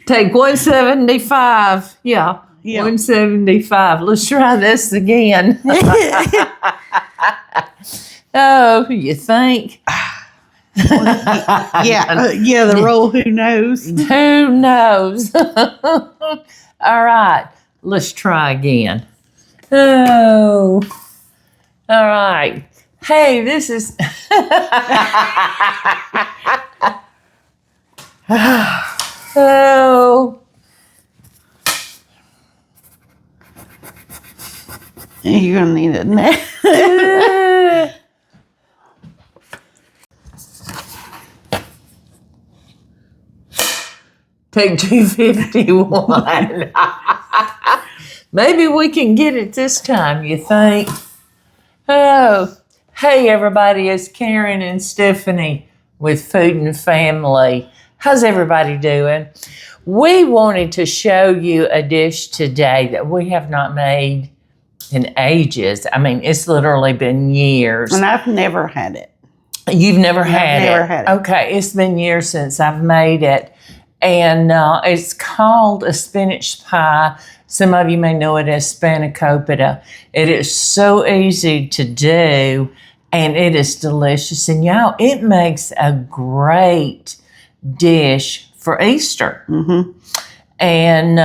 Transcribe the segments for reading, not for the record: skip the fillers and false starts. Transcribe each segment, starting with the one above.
Take 175. Yeah. 175. Let's try this again. Oh, you think? The roll, who knows? Who knows? All right, let's try again. Oh, all right. Hey, this is... Oh. You're going to need it now. Take 251. Maybe we can get it this time, you think? Oh, hey everybody, it's Karen and Stephanie with Food and Family. How's everybody doing? We wanted to show you a dish today that we have not made in ages. I mean, it's literally been years. And I've never had it. You've never had it? I've never had it. Okay, it's been years since I've made it. And it's called a spinach pie. Some of you may know it as spanakopita. It is so easy to do, and it is delicious. And y'all, it makes a great dish for Easter. Mm-hmm. And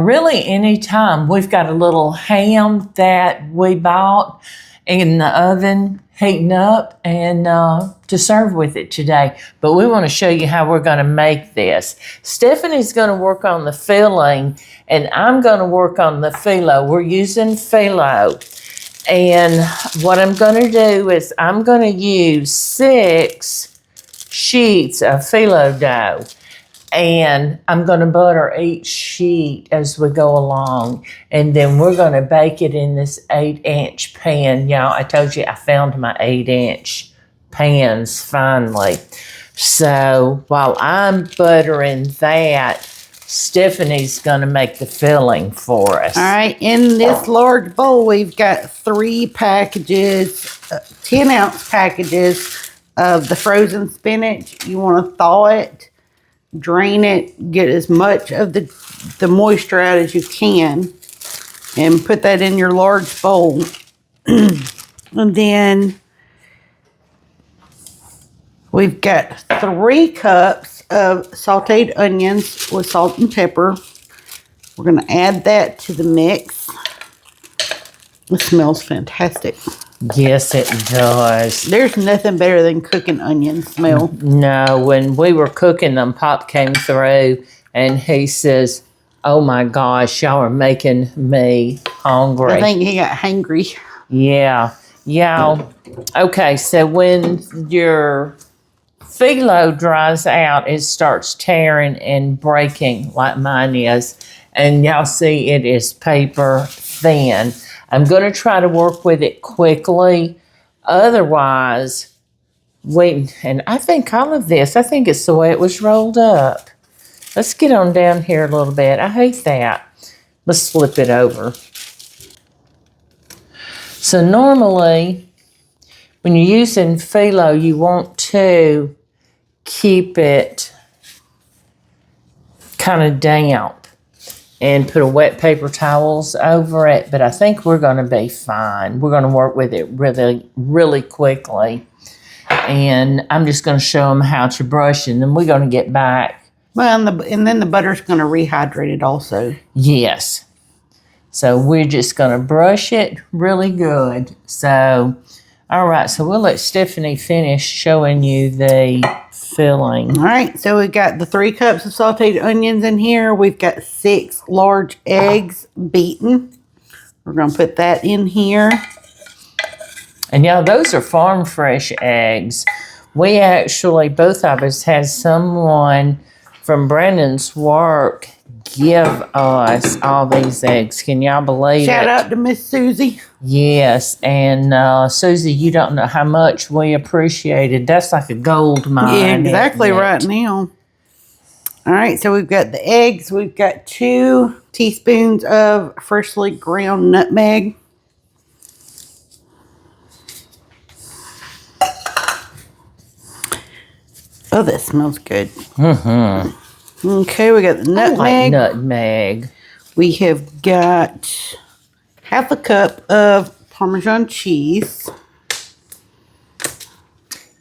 really any time. We've got a little ham that we bought in the oven heating up and to serve with it today. But we want to show you how we're going to make this. Stephanie's going to work on the filling and I'm going to work on the phyllo. We're using phyllo. And what I'm going to do is I'm going to use 6 sheets of phyllo dough. And I'm going to butter each sheet as we go along. And then we're going to bake it in this 8-inch pan. Y'all, I told you I found my 8-inch pans finally. So while I'm buttering that, Stephanie's going to make the filling for us. All right. In this large bowl, we've got 3 packages, 10-ounce packages of the frozen spinach. You want to thaw it. Drain it, get as much of the moisture out as you can, and put that in your large bowl. And then we've got 3 cups of sauteed onions with salt and pepper. We're going to add that to the mix. It smells fantastic. Yes, it does. There's nothing better than cooking onion smell. No, when we were cooking them, Pop came through and he says, oh my gosh, y'all are making me hungry. I think he got hangry. Yeah. Y'all, okay, so when your phyllo dries out, it starts tearing and breaking like mine is. And y'all see it is paper thin. I'm going to try to work with it quickly. Otherwise, and I think all of this, I think it's the way it was rolled up. Let's get on down here a little bit. I hate that. Let's flip it over. So normally, when you're using phyllo, you want to keep it kind of damp and put a wet paper towels over it, but I think we're going to be fine. We're going to work with it really, really quickly, and I'm just going to show them how to brush, and then we're going to get back. Well, and then the butter's going to rehydrate it also. Yes. So we're just going to brush it really good. So, all right, so we'll let Stephanie finish showing you the filling. All right, so we've got the 3 cups of sauteed onions in here. We've got 6 large eggs beaten. We're going to put that in here. And y'all, those are farm fresh eggs. We actually, both of us, had someone from Brandon's work give us all these eggs. Can y'all believe it? Shout out to Miss Susie. Yes, and Susie, you don't know how much we appreciated. That's like a gold mine. Yeah, exactly right now. All right, so we've got the eggs. We've got 2 teaspoons of freshly ground nutmeg. Oh, that smells good. Mm-hmm. Okay, we got the I like nutmeg. nutmeg. We have got half a cup of Parmesan cheese.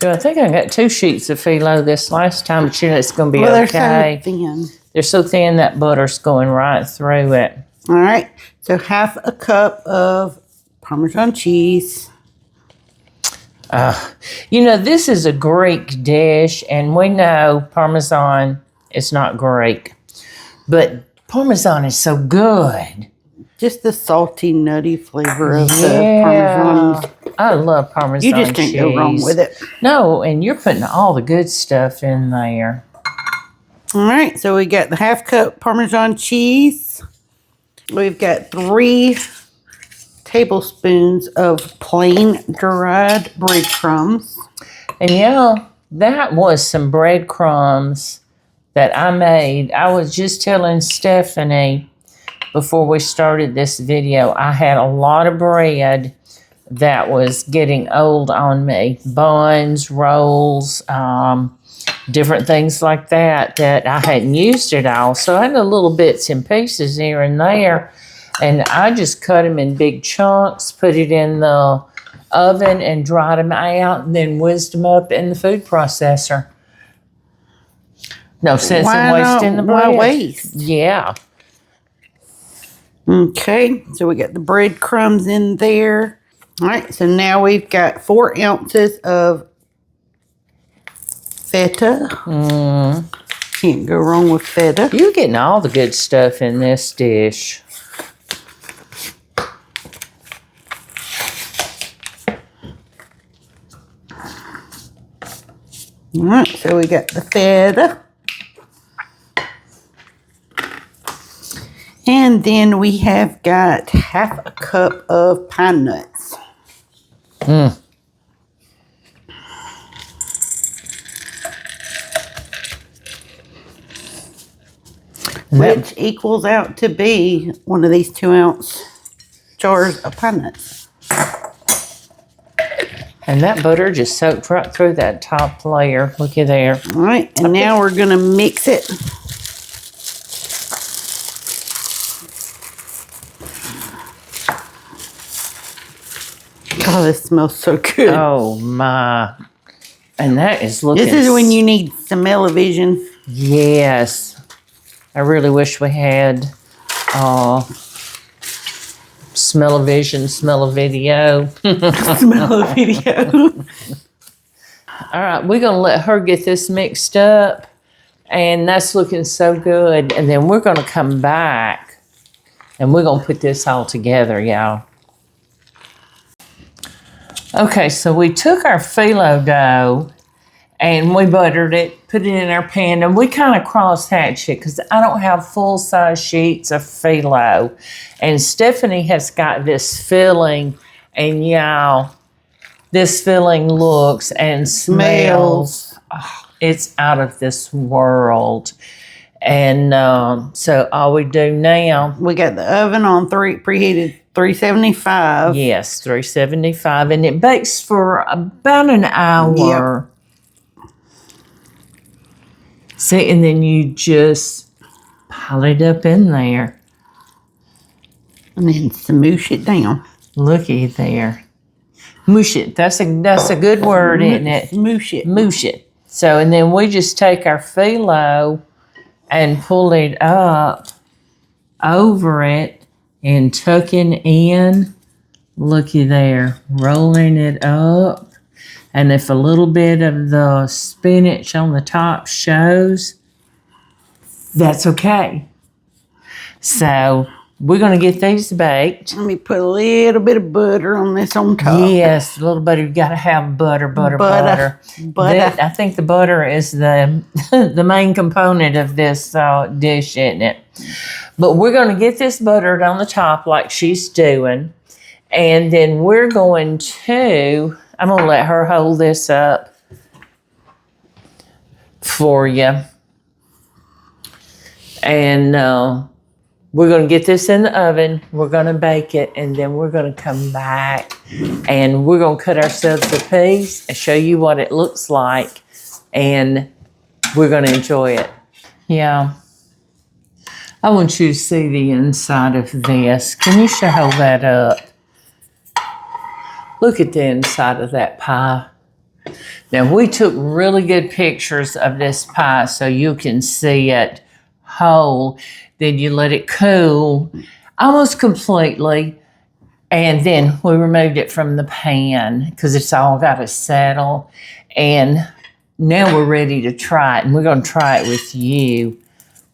I think I got 2 sheets of phyllo this last time, but you know it's going to be Well, okay. they're so thin. They're so thin that butter's going right through it. All right, so half a cup of Parmesan cheese. You know, this is a Greek dish, and we know Parmesan is not Greek, but Parmesan is so good. Just the salty, nutty flavor of the Parmesan. I love Parmesan You just can't go wrong with it. No, and you're putting all the good stuff in there. All right, so we got the half cup Parmesan cheese. We've got 3 tablespoons of plain dried breadcrumbs. And yeah, that was some breadcrumbs that I made. I was just telling Stephanie before we started this video, I had a lot of bread that was getting old on me. Buns, rolls, different things like that I hadn't used at all. So I had the little bits and pieces here and there. And I just cut them in big chunks, put it in the oven and dried them out, and then whizzed them up in the food processor. No sense in wasting the bread. Why waste? Yeah. Okay, so we got the breadcrumbs in there. All right, so now we've got 4 ounces of feta. Can't go wrong with feta. You're getting all the good stuff in this dish. All right, so we got the feta. And then we have got half a cup of pine nuts. Which equals out to be one of these 2-ounce jars of pine nuts. And that butter just soaked right through that top layer. Looky there. All right, and now we're going to mix it. Oh, this smells so good. Oh, my. And that is looking... This is when you need smell-o-vision. Yes. I really wish we had smell-o-vision, smell-o-video. Smell-o-video. All right, we're going to let her get this mixed up. And that's looking so good. And then we're going to come back and we're going to put this all together, y'all. Okay, so we took our phyllo dough and we buttered it, put it in our pan, and we kind of cross-hatched it because I don't have full-size sheets of phyllo. And Stephanie has got this filling, and y'all, this filling looks and smells. Oh, it's out of this world. And so all we do now... We got the oven on preheated 375. Yes, 375. And it bakes for about an hour. Yep. See, and then you just pile it up in there. And then smoosh it down. Looky there. Moosh it. That's a good word, isn't it? Moosh it. Moosh it. So, and then we just take our phyllo and pull it up over it and tucking in. Looky there. Rolling it up. And if a little bit of the spinach on the top shows, that's okay. So we're going to get these baked. Let me put a little bit of butter on this on top. Yes, a little butter. You got to have butter. I think the butter is the main component of this dish, isn't it? But we're going to get this buttered on the top like she's doing. And then we're going to... I'm going to let her hold this up for you. And we're going to get this in the oven. We're going to bake it. And then we're going to come back. And we're going to cut ourselves a piece and show you what it looks like. And we're going to enjoy it. Yeah. I want you to see the inside of this. Can you hold that up? Look at the inside of that pie. Now, we took really good pictures of this pie so you can see it whole. Then you let it cool almost completely. And then we removed it from the pan because it's all got to settle. And now we're ready to try it. And we're going to try it with you.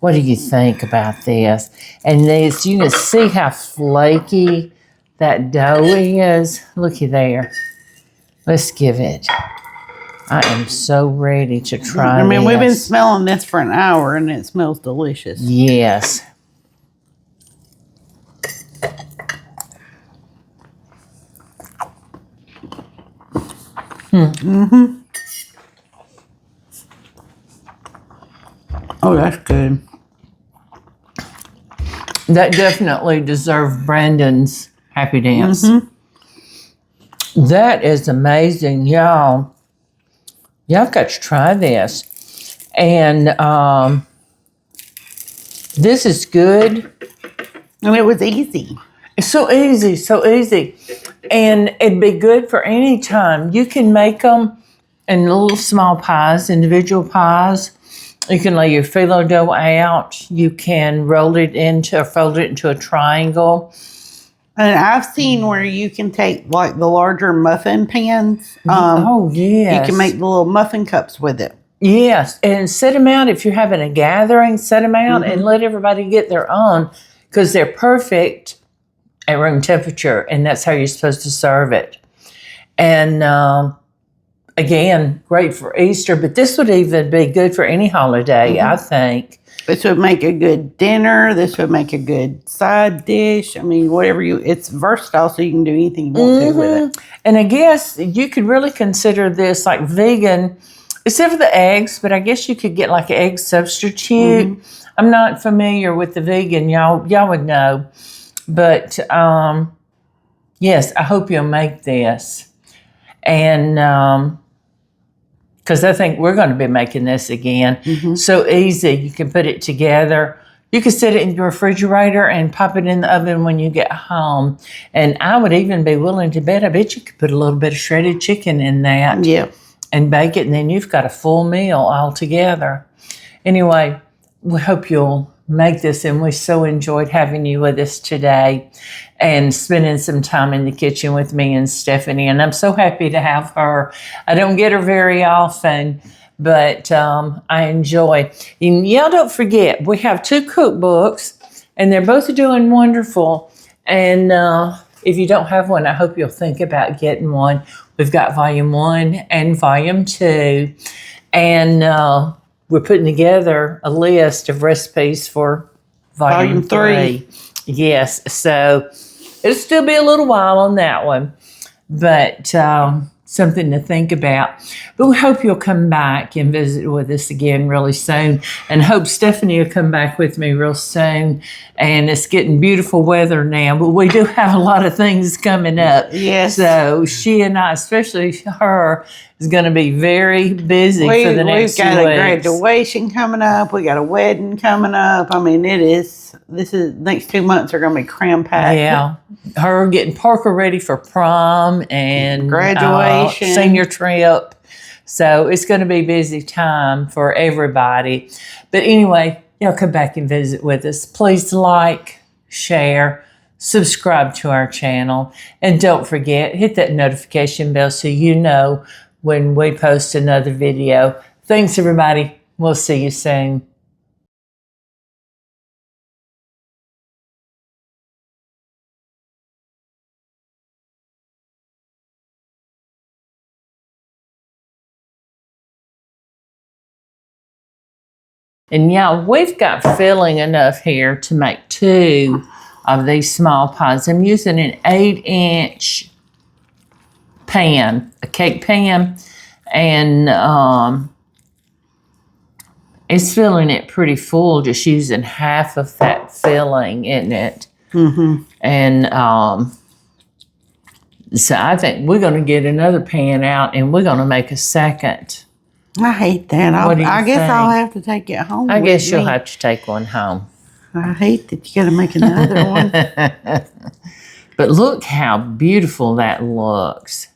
What do you think about this? And this, you can see how flaky that dough is. Looky there. Let's give it. I am so ready to try this. We've been smelling this for an hour and it smells delicious. Yes. Mm-hmm. Oh, that's good. That definitely deserved Brandon's happy dance. Mm-hmm. That is amazing, y'all. Y'all got to try this. And this is good. And it was easy. It's so easy, so easy. And it'd be good for any time. You can make them in little small pies, individual pies. You can lay your phyllo dough out. You can roll it into, or fold it into a triangle. And I've seen where you can take like the larger muffin pans. Oh, yes. You can make the little muffin cups with it. Yes, and set them out if you're having a gathering. Set them out and let everybody get their own because they're perfect at room temperature, and that's how you're supposed to serve it. And again, great for Easter, but this would even be good for any holiday, I think. This would make a good dinner. This would make a good side dish. I mean, whatever it's versatile, so you can do anything you want to with it. And I guess you could really consider this like vegan, except for the eggs, but I guess you could get like an egg substitute. I'm not familiar with the vegan. Y'all would know. But yes, I hope you'll make this. And because I think we're going to be making this again. So easy. You can put it together. You can set it in your refrigerator and pop it in the oven when you get home. And I would even be willing to bet, I bet you could put a little bit of shredded chicken in that. Yeah. And bake it, and then you've got a full meal all together. Anyway, we hope you'll make this, and we so enjoyed having you with us today and spending some time in the kitchen with me and Stephanie. And I'm so happy to have her. I don't get her very often, but I enjoy. And y'all don't forget, we have 2 cookbooks, and they're both doing wonderful. And if you don't have one, I hope you'll think about getting one. We've got volume 1 and volume 2. And we're putting together a list of recipes for volume 3. Yes, so it'll still be a little while on that one, but something to think about. But we hope you'll come back and visit with us again really soon, and hope Stephanie will come back with me real soon. And it's getting beautiful weather now, but we do have a lot of things coming up. Yes. So she and I, especially her, is going to be very busy for the next 2 weeks. We've got a graduation coming up. We got a wedding coming up. I mean, next 2 months are going to be cram-packed. Yeah. Her getting Parker ready for prom and graduation, senior trip. So it's going to be a busy time for everybody. But anyway, y'all come back and visit with us. Please like, share, subscribe to our channel. And don't forget, hit that notification bell so you know when we post another video. Thanks, everybody. We'll see you soon. And yeah, we've got filling enough here to make 2 of these small pies. I'm using an 8-inch pan, a cake pan, and it's filling it pretty full, just using half of that filling in it. And so I think we're going to get another pan out, and we're going to make a second I hate that. What do you I guess I'll think? have to take it home. I guess with you'll me. have to take one home. I hate that you got to make another one. But look how beautiful that looks.